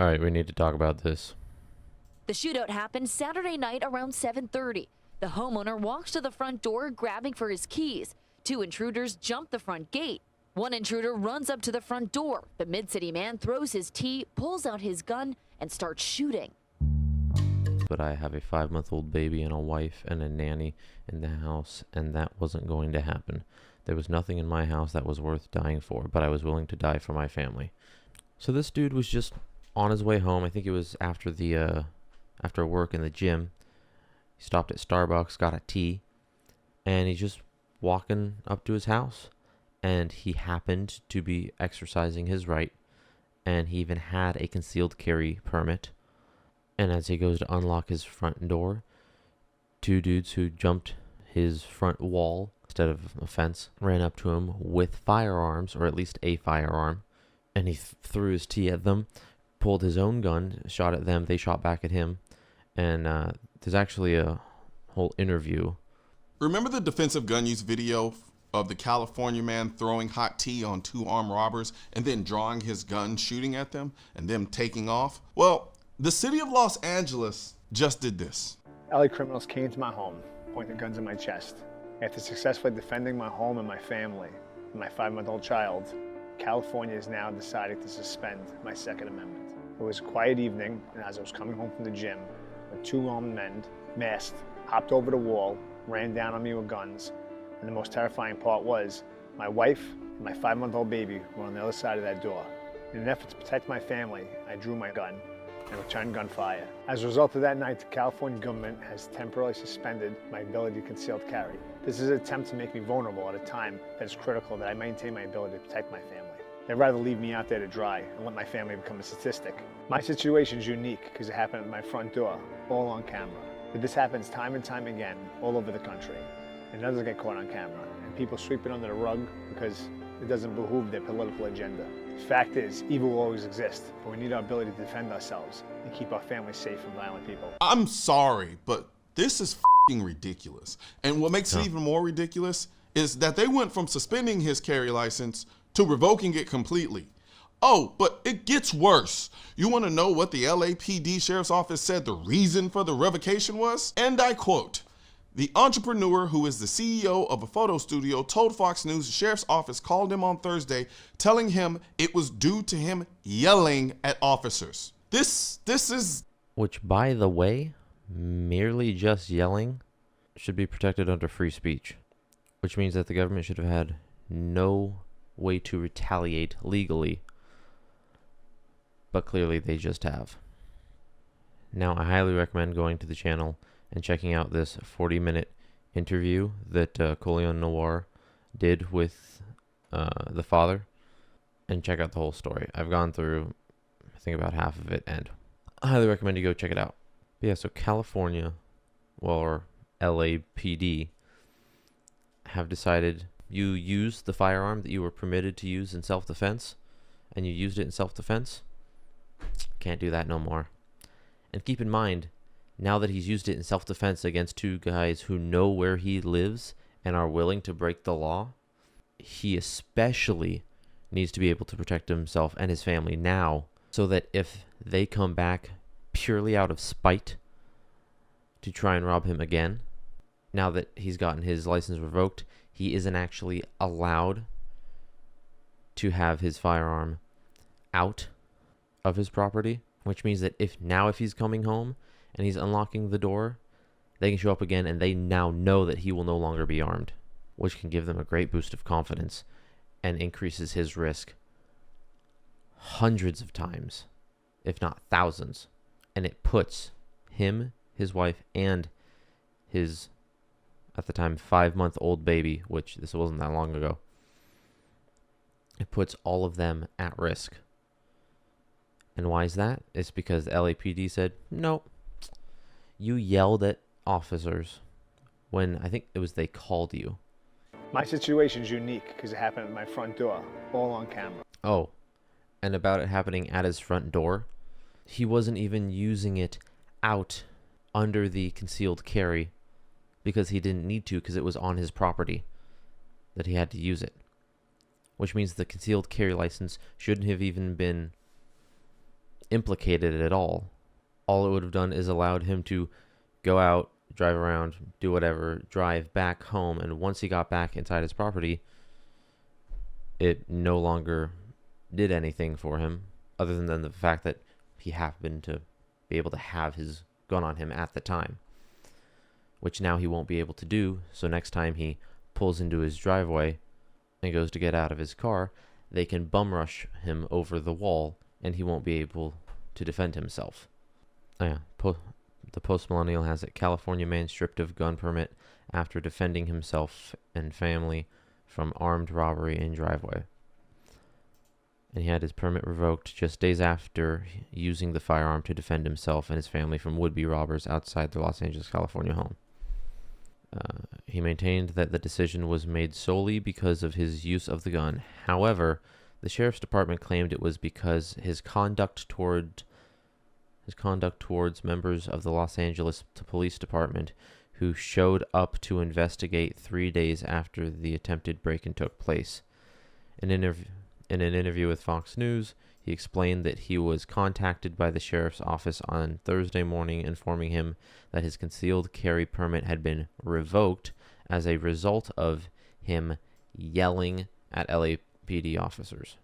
All right, we need to talk about this. The shootout happened Saturday night around 7:30. The homeowner walks to the front door grabbing for his keys. Two intruders jump the front gate. One intruder runs up to the front door. The Mid-City man throws his tea, pulls out his gun, and starts shooting. But I have a 5-month-old baby and a wife and a nanny in the house, and that wasn't going to happen. There was nothing in my house that was worth dying for, but I was willing to die for my family. So this dude was just on his way home. I think it was after work in the gym. He stopped at Starbucks, got a tea, and he's just walking up to his house. And he happened to be exercising his right, and he even had a concealed carry permit. And as he goes to unlock his front door, two dudes who jumped his front wall instead of a fence ran up to him with firearms, or at least a firearm, and he threw his tea at them, pulled his own gun, shot at them, they shot back at him, and there's actually a whole interview. Remember the defensive gun use video of the California man throwing hot tea on two armed robbers and then drawing his gun, shooting at them, and them taking off? Well, the city of Los Angeles just did this. LA criminals came to my home, pointed guns at my chest. After successfully defending my home and my family and my 5-month-old child, California is now deciding to suspend my Second Amendment. It was a quiet evening, and as I was coming home from the gym, two armed men, masked, hopped over the wall, ran down on me with guns. And the most terrifying part was, my wife and my 5-month-old baby were on the other side of that door. In an effort to protect my family, I drew my gun and returned gunfire. As a result of that night, the California government has temporarily suspended my ability to concealed carry. This is an attempt to make me vulnerable at a time that is critical that I maintain my ability to protect my family. They'd rather leave me out there to dry and let my family become a statistic. My situation is unique because it happened at my front door, all on camera. But this happens time and time again all over the country. It doesn't get caught on camera, and people sweep it under the rug because it doesn't behoove their political agenda. The fact is, evil will always exist, but we need our ability to defend ourselves and keep our families safe from violent people. I'm sorry, but this is f***ing ridiculous. And what makes it even more ridiculous is that they went from suspending his carry license to revoking it completely. Oh, but it gets worse. You want to know what the LAPD Sheriff's Office said the reason for the revocation was? And I quote, "The entrepreneur who is the CEO of a photo studio told Fox News the sheriff's office called him on Thursday telling him it was due to him yelling at officers." This is... Which, by the way, merely just yelling should be protected under free speech, which means that the government should have had no way to retaliate legally, but clearly they just have. Now, I highly recommend going to the channel and checking out this 40-minute interview that Colion Noir did with the father, and check out the whole story. I've gone through, I think, about half of it, and I highly recommend you go check it out. But yeah, so California, or LAPD, have decided you used the firearm that you were permitted to use in self-defense, and you used it in self-defense. Can't do that no more. And keep in mind, now that he's used it in self-defense against two guys who know where he lives and are willing to break the law, he especially needs to be able to protect himself and his family now, so that if they come back purely out of spite to try and rob him again, now that he's gotten his license revoked, he isn't actually allowed to have his firearm out of his property, which means that if he's coming home and he's unlocking the door, they can show up again, and they now know that he will no longer be armed, which can give them a great boost of confidence and increases his risk hundreds of times, if not thousands. And it puts him, his wife, and his, at the time, 5-month-old baby, which this wasn't that long ago, it puts all of them at risk. And why is that? It's because the LAPD said, nope, you yelled at officers when I think it was they called you. My situation is unique because it happened at my front door, all on camera. Oh, and about it happening at his front door, he wasn't even using it out under the concealed carry because he didn't need to, because it was on his property that he had to use it. Which means the concealed carry license shouldn't have even been implicated it at all. All it would have done is allowed him to go out, drive around, do whatever, drive back home, and once he got back inside his property, it no longer did anything for him other than the fact that he happened to be able to have his gun on him at the time, which now he won't be able to do. So next time he pulls into his driveway and goes to get out of his car, they can bum rush him over the wall and he won't be able to defend himself. Oh yeah, the post-millennial has it. California man stripped of gun permit after defending himself and family from armed robbery in driveway. And he had his permit revoked just days after using the firearm to defend himself and his family from would-be robbers outside their Los Angeles, California home. He maintained that the decision was made solely because of his use of the gun. However, the sheriff's department claimed it was because his conduct towards members of the Los Angeles Police Department who showed up to investigate 3 days after the attempted break-in took place. In an interview with Fox News, he explained that he was contacted by the sheriff's office on Thursday morning informing him that his concealed carry permit had been revoked as a result of him yelling at LAPD officers.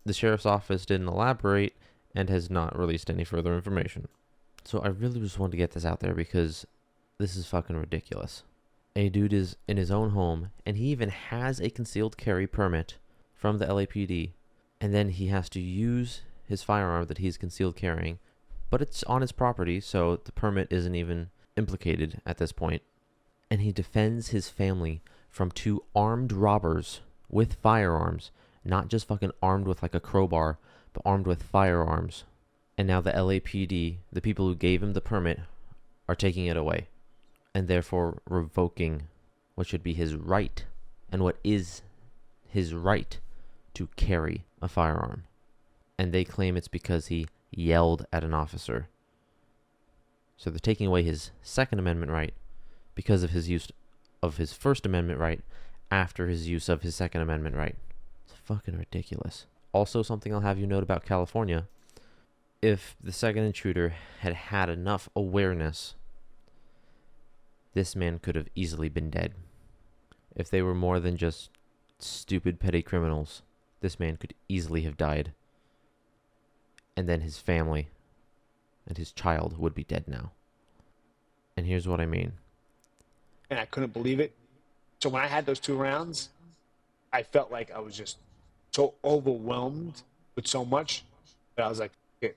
The sheriff's office didn't elaborate and has not released any further information. So I really just wanted to get this out there because this is fucking ridiculous. A dude is in his own home and he even has a concealed carry permit from the LAPD, and then he has to use his firearm that he's concealed carrying, but it's on his property, so the permit isn't even implicated at this point. And he defends his family from 2 armed robbers with firearms, not just fucking armed with like a crowbar, but armed with firearms. And now the LAPD, the people who gave him the permit, are taking it away, and therefore revoking what should be his right, and what is his right to carry a firearm. And they claim it's because he yelled at an officer. So they're taking away his Second Amendment right because of his use of his First Amendment right after his use of his Second Amendment right. It's fucking ridiculous. Also, something I'll have you note about California: if the second intruder had had enough awareness, this man could have easily been dead. If they were more than just stupid petty criminals, this man could easily have died. And then his family and his child would be dead now. And here's what I mean. And I couldn't believe it. So when I had those 2 rounds, I felt like I was just so overwhelmed with so much that I was like, okay,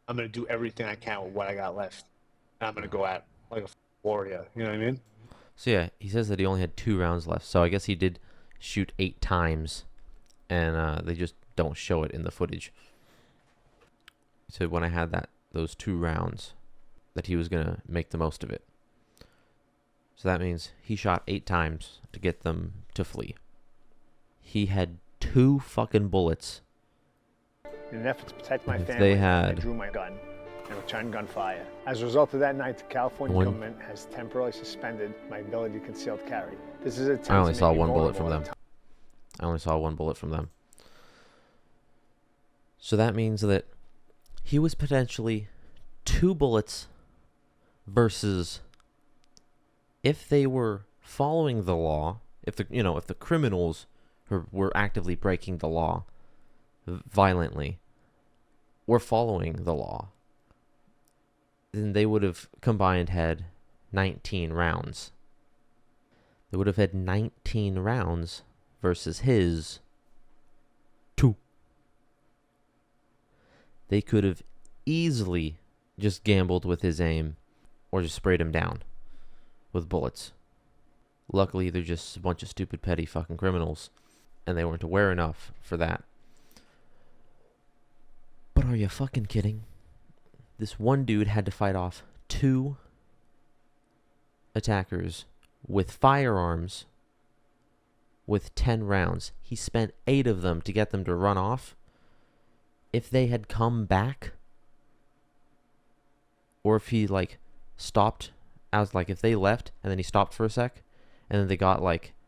I'm going to do everything I can with what I got left. And I'm going to go out like a warrior. You know what I mean? So yeah, he says that he only had 2 rounds left. So I guess he did shoot 8 times, and they just don't show it in the footage. He said when I had those 2 rounds, that he was going to make the most of it. So that means he shot 8 times to get them to flee. He had 2 fucking bullets. In an effort to protect my If family, they had- I drew my gun and returned gunfire. As a result of that night, the California government has temporarily suspended my ability to concealed carry. This is a I only saw 1 bullet from them. I only saw 1 bullet from them. So that means that he was potentially 2 bullets versus, if they were following the law, if the criminals were actively breaking the law violently, were following the law, then they would have combined had 19 rounds. They would have had 19 rounds versus his 2. They could have easily just gambled with his aim or just sprayed him down with bullets. Luckily, they're just a bunch of stupid, petty fucking criminals, and they weren't aware enough for that. But are you fucking kidding? This one dude had to fight off 2 attackers with firearms with 10 rounds. He spent 8 of them to get them to run off. If they had come back, or if he stopped, if they left and then he stopped for a sec, and then they got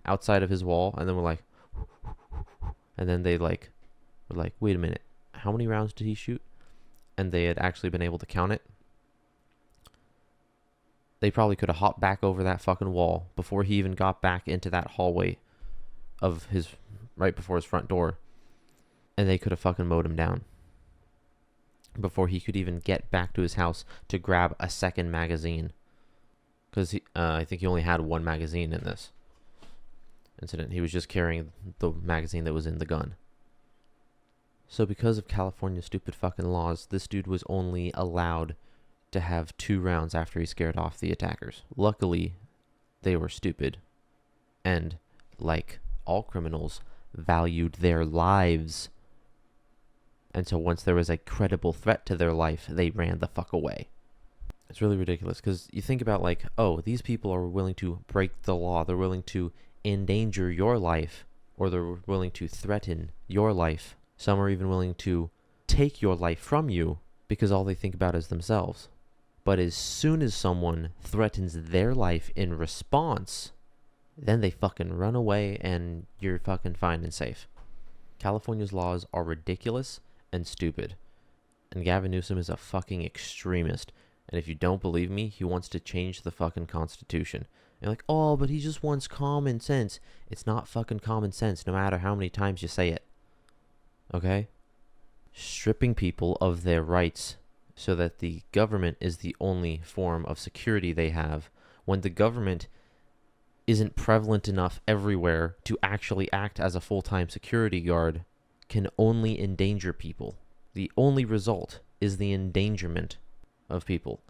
outside of his wall, and then were and then they were wait a minute, how many rounds did he shoot? and they had actually been able to count it, they probably could have hopped back over that fucking wall before he even got back into that hallway of his, right before his front door, and they could have fucking mowed him down before he could even get back to his house to grab a second magazine. Because I think he only had one magazine in this incident. He was just carrying the magazine that was in the gun. So because of California's stupid fucking laws, this dude was only allowed to have 2 rounds after he scared off the attackers. Luckily, they were stupid. And, like all criminals, valued their lives. And so once there was a credible threat to their life, they ran the fuck away. It's really ridiculous because you think about like, oh, these people are willing to break the law. They're willing to endanger your life, or they're willing to threaten your life. Some are even willing to take your life from you because all they think about is themselves. But as soon as someone threatens their life in response, then they fucking run away and you're fucking fine and safe. California's laws are ridiculous and stupid. And Gavin Newsom is a fucking extremist. And if you don't believe me, he wants to change the fucking Constitution. And you're like, oh, but he just wants common sense. It's not fucking common sense, no matter how many times you say it. Okay? Stripping people of their rights so that the government is the only form of security they have, when the government isn't prevalent enough everywhere to actually act as a full-time security guard, can only endanger people. The only result is the endangerment of people.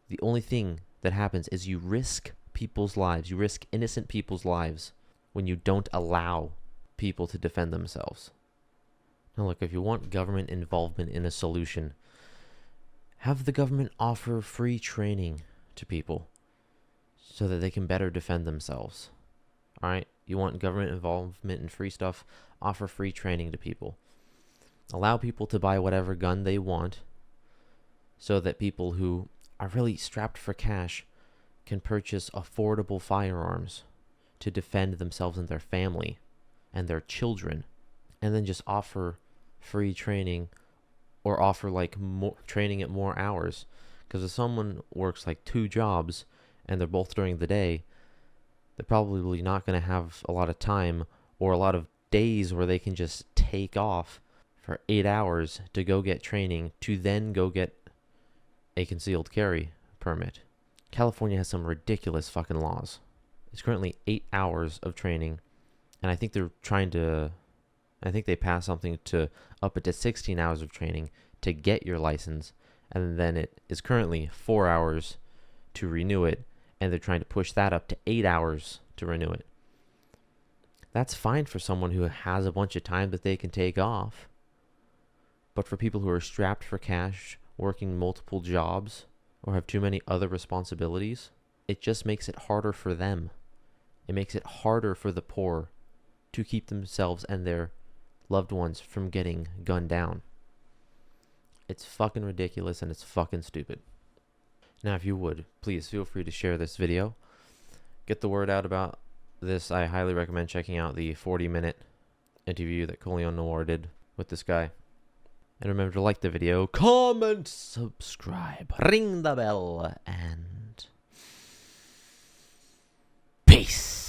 The only thing that happens is you risk people's lives. You risk innocent people's lives when you don't allow people to defend themselves. Now look, if you want government involvement in a solution, have the government offer free training to people so that they can better defend themselves. Alright? You want government involvement in free stuff? Offer free training to people. Allow people to buy whatever gun they want so that people who are really strapped for cash can purchase affordable firearms to defend themselves and their family and their children. And then just offer free training, or offer like more training at more hours. Because if someone works like 2 jobs and they're both during the day, they're probably not going to have a lot of time or a lot of days where they can just take off for 8 hours to go get training to then go get a concealed carry permit. California has some ridiculous fucking laws. It's currently 8 hours of training, and I think they're I think they passed something to up it to 16 hours of training to get your license, and then it is currently 4 hours to renew it, and they're trying to push that up to 8 hours to renew it. That's fine for someone who has a bunch of time that they can take off. But for people who are strapped for cash, working multiple jobs, or have too many other responsibilities, it just makes it harder for them. It makes it harder for the poor to keep themselves and their loved ones from getting gunned down. It's fucking ridiculous and it's fucking stupid. Now, if you would, please feel free to share this video. Get the word out about this. I highly recommend checking out the 40-minute interview that Coleon Noir did with this guy. And remember to like the video, comment, subscribe, ring the bell, and peace.